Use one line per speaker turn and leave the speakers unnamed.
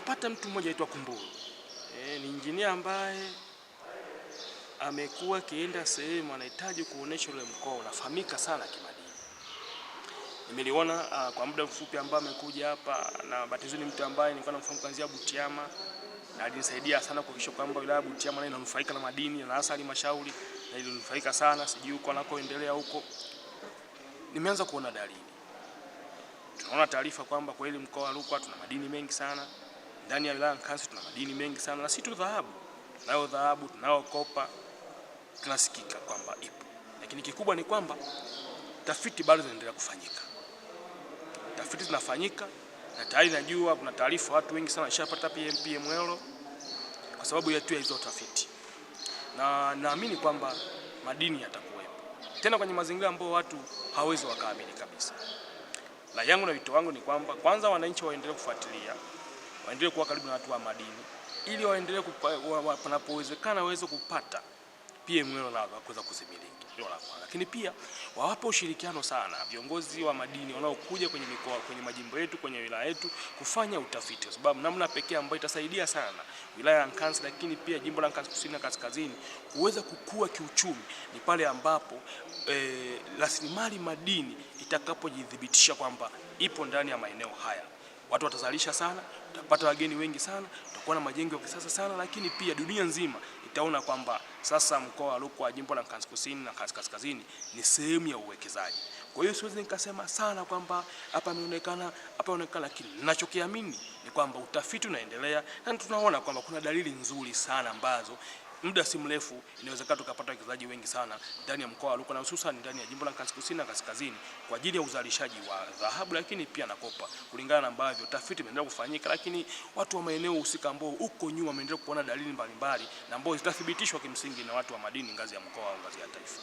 Tumepata mtu mmoja aitwa Kumburu. Ni injinia ambaye amekuwa kienda sehemu anahitaji kuonesha ule mkoa unafahamika sana kimadini. Nimeliona kwa muda mfupi ambao amekuja hapa, na batizoni mtu ambaye nilikuwa namfahamu kuanzia Butiama, na alinisaidia sana kuhakikisha kwamba wilaya ya Butiama na inanufaika na madini na hasa halmashauri na ilinufaika sana. Sijui uko anakoendelea huko. Nimeanza kuona dalili. Tunaona taarifa kwamba kwa ile mkoa wa Rukwa tuna madini mengi sana. Ndani ya wilaya ya Nkasi tuna madini mengi sana, na si tu dhahabu. Tunayo dhahabu, tunayo kopa, tunasikika kwamba ipo. Lakini kikubwa ni kwamba tafiti bado zinaendelea kufanyika. Tafiti zinafanyika na tayari najua kuna taarifa watu wengi sana washapata PML kwa sababu ya tu ya hizo tafiti. Na naamini kwamba madini yatakuwepo. Tena kwenye mazingira ambayo watu hawezi wakaamini kabisa. La yangu na wito wangu ni kwamba kwanza wananchi waendelee kufuatilia, waendelee kuwa karibu na watu wa madini ili waendelee panapowezekana waweze kupata PML na kuweza kuzimiliki. Hilo la kwanza. Lakini pia wawape ushirikiano sana viongozi wa madini wanaokuja kwenye mikoa, kwenye majimbo yetu, kwenye wilaya yetu kufanya utafiti, kwa sababu namna pekee ambayo itasaidia sana wilaya ya Nkasi, lakini pia jimbo la Nkasi Kusini na Kaskazini kuweza kukua kiuchumi ni pale ambapo rasilimali madini itakapojidhibitisha kwamba ipo ndani ya maeneo haya. Watu watazalisha sana, tutapata wageni wengi sana, tutakuwa na majengo ya kisasa sana, lakini pia dunia nzima itaona kwamba sasa mkoa wa Rukwa, jimbo la Nkasi Kusini na Kaskazini ni sehemu ya uwekezaji. Kwa hiyo siwezi nikasema sana kwamba hapa inaonekana, lakini ninachokiamini ni kwamba utafiti unaendelea na tunaona kwamba kuna dalili nzuri sana ambazo muda si mrefu inawezekana tukapata wawekezaji wengi sana ndani ya mkoa wa Rukwa na hususan ndani ya jimbo la Nkasi Kusini na Kaskazini kwa ajili ya uzalishaji wa dhahabu, lakini pia na kopa, kulingana na ambavyo tafiti imeendelea kufanyika, lakini watu wa maeneo husika ambao huko nyuma wameendelea kuona dalili mbalimbali na ambao zitathibitishwa kimsingi na watu wa madini ngazi ya mkoa au ngazi ya taifa.